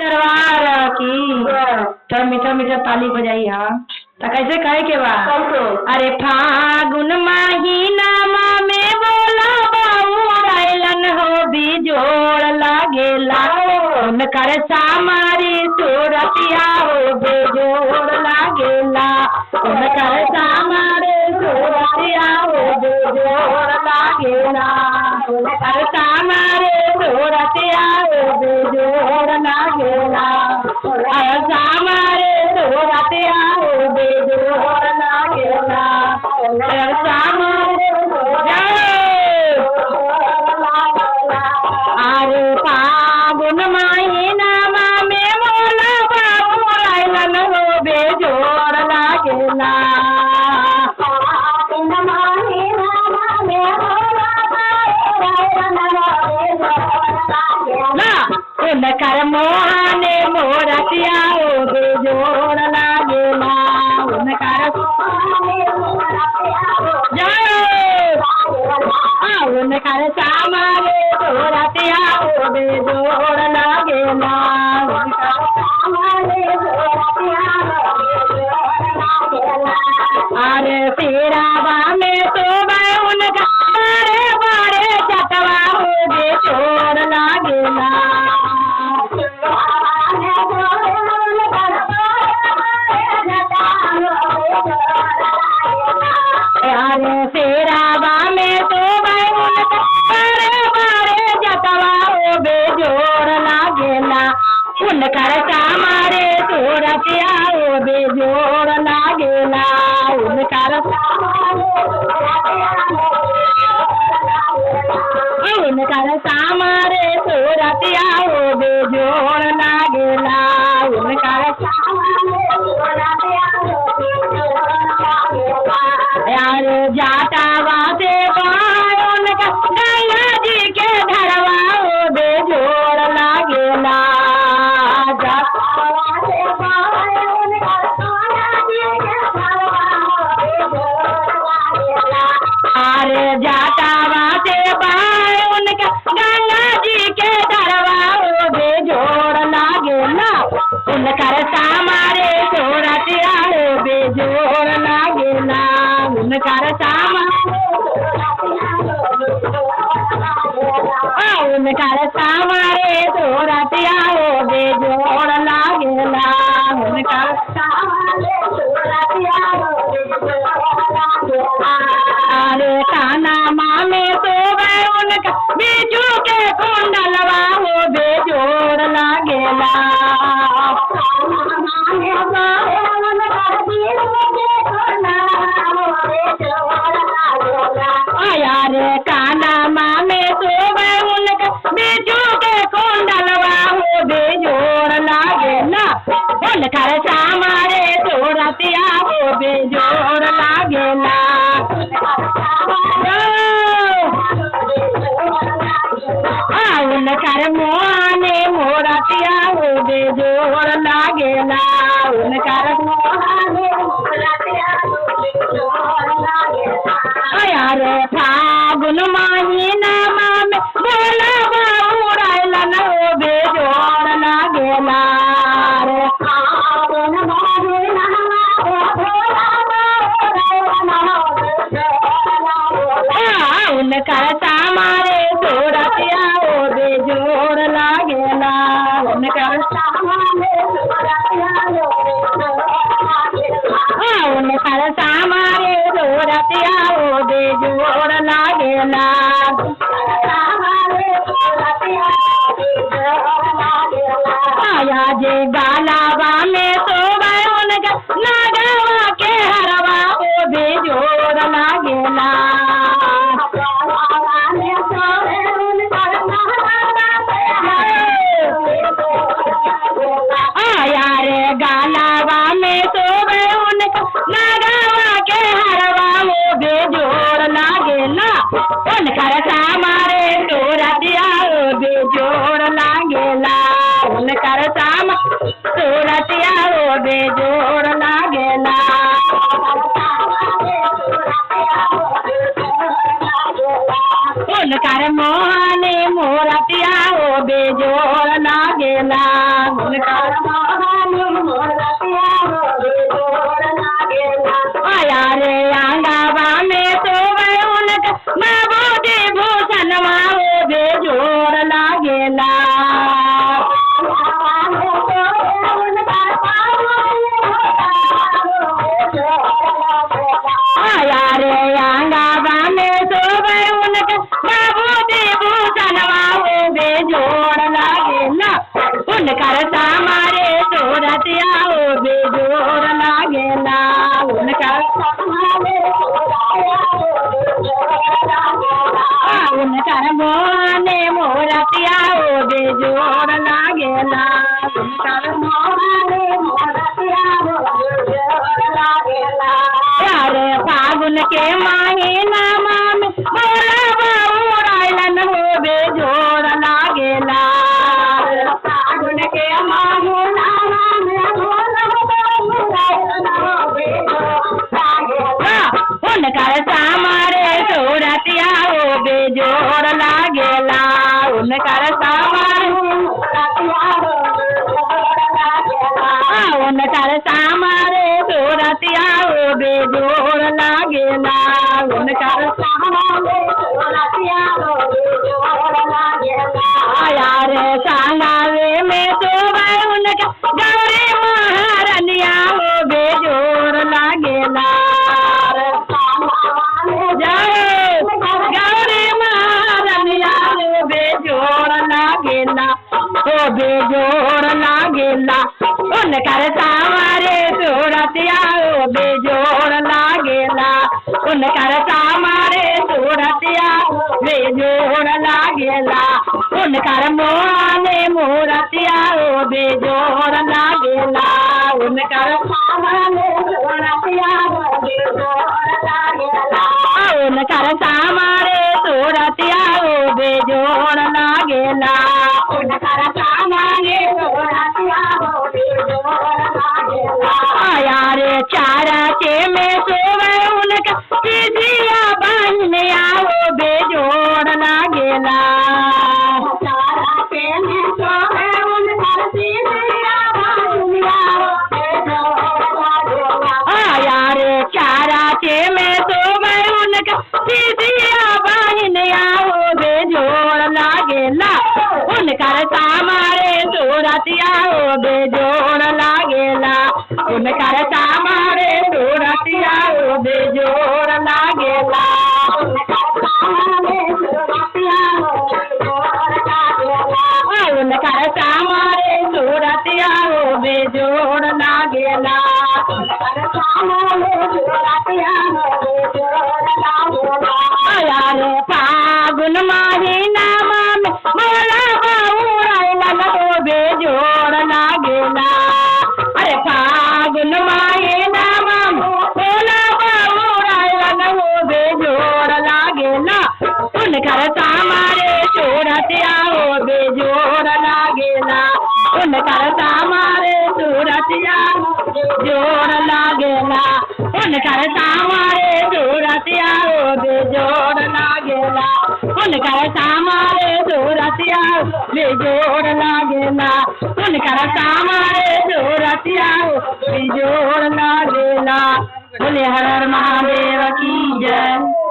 दरबार की तो मीठा मीठा ताली बजाई हा तो कैसे कहे के बा अरे फागुन महीना में बोला बाबू रायलन हो बिजोड़ लागेला उनकर सामारी सूरतिया हो बिजोड़ लागेला उनकर सामारे सूरतिया हो बिजोड़ लागेला उनकर सामारे सूरतिया हो बिजोड़ लागेला सामारे सूरतिया हो बिजोड़ लागेला सामारे अरे फागुन महीना में बोला बाबू रायलन हो बेजोड़ लागेला उनकर मोहने मोरतिया हो बेजोड़ लागेला उनकर उनकर सामारे मोरतिया हो बेजोड़ लागेला अरे तेरावा में तो उनका बारे बारे चटवा हो बेजोड़ लागेला अरे तेरावा में तो उनका बारे बारे चटवा हो बेजोड़ लागेला उनकर सामारे सूरतिया हो बेजोड़ लागेला उनकर सामारे सूरतिया हो बेजोड़ लागेला उनकर यार जाटावा से उनका गंगा जी के धरवा हो बेजोड़ लागेला अरे जाटावा से उनका गंगा जी के धरवा हो बेजोड़ लागेला उनकर सामारे सूरतिया हो बेजोड़ लागेला उनकर उनकर सामारे सूरतिया हो बेजोड़ लागेला उनकर अरे काना मामे तो उनका बीजू के कुंडलवा हो बेजोड़ लागेला यारे काना मामे तो उनका बीजू के कुंडलवा हो बेजोड़ लागेला उनकर सामारे सूरतिया हो बेजोड़ लागेला उनकर मोहने मोरतिया हो बेजोड़ लागेला उनकर अरे फागुन महीना में बोला बाबू रायलन हो बेजोड़ लागेला उनकर सामारे सूरतिया हो बेजोड़ लागेला उनकर उनकर सामारे सूरतिया हो बेजोड़ लागेला आया जे गालावा में तो उनका नागवा के हरवा हो बेजोड़ लागेला गालावा में तो उनका नागवा के हरवा हो बेजोड़ लागेला उनकर सामारे सूरतिया हो बेजोड़ लागेला उनकर साम सूरतिया हो बेजोड़ लागेला उनकर मोहनी मूरतिया ओ बेजोड़ लागेला उनकर मोहनी मूरतिया ओ बेजोड़ लागेला आया रे आंगवा में सोवे उनका मबूदी भूषणवा ओ बेजोड़ लागेला आया रे आंगवा में सोवे उनका मबूदी भूषणवा ओ बेजोड़ लागेला उनकर सामारे सूरतिया ओ बेजोड़ लागेला उनकर सामारे उनकर मोहने मूरतिया ओ बेजोड़ लागेला उनकर मोहने मूरतिया ओ बेजोड़ लागेला यारे फागुन के महीना में भोला बाबू रायलन हो बेजोड़ लागेला फागुन के महीना में भोला बाबू रायलन हो बेजोड़ लागेला उनकर सामारे सूरतिया ओ बेजोड़ लागेला उनकर सामारे उनकर सामारे सूरतिया ओ बेजोड़ लागेला उनकर सामारे सूरतिया ओ बेजोड़ लागेला आया रे सांगावे में सोवे उनका गौरी महारनिया ओ बेजोड़ लागेला जय गौरी महारनिया ओ बेजोड़ लागेला ओ बेजोड़ लागेला उनकर सामारे सूरतिया ओ बेजोड़ लागेला उनकर सामारे सूरतिया बेजोड़ लागेला उनकर मोहने मूरतिया ओ बेजोड़ लागेला उनकर सामारे सूरतिया ओ बेजोड़ लागेला उनकर सामारे सूरतिया ओ बेजोड़ लागेला उनकर सामारे सूरतिया ओ बेजोड़ लागेला आया रे चारचे में सोवे उनका सीधिया बहनिया ओ बेजोड़ लागेला चारचे में सोवे उनका सीधिया बहनिया ओ बेजोड़ लागेला आया रे चारचे में सोवे उनका सीधिया बहनिया ओ बेजोड़ लागेला उनकर सामारे सूरतिया ओ बेजोड़ लागेला उनकर सामारे सूरतिया ओ बेजोड़ लागेला उनकर सामारे सूरतिया ओ बेजोड़ लागेला आया रे फागुन महीना में भोला बाबू रायलन हो बेजोड़ लागेला अरे फागुन महीना में भोला बाबू रायलन हो बेजोड़ लागेला उनकर सामारे सूरतिया ओ बेजोड़ लागेला उनकर सामारे सूरतिया बेजोड़ लागेला उनकर सामारे सूरतिया ओ बेजोड़ लागेला उनकर सामारे सूरतिया बेजोड़ लागेला उनकर सामारे सूरतिया बेजोड़ लागेला बोले हर हर महादेव की जय।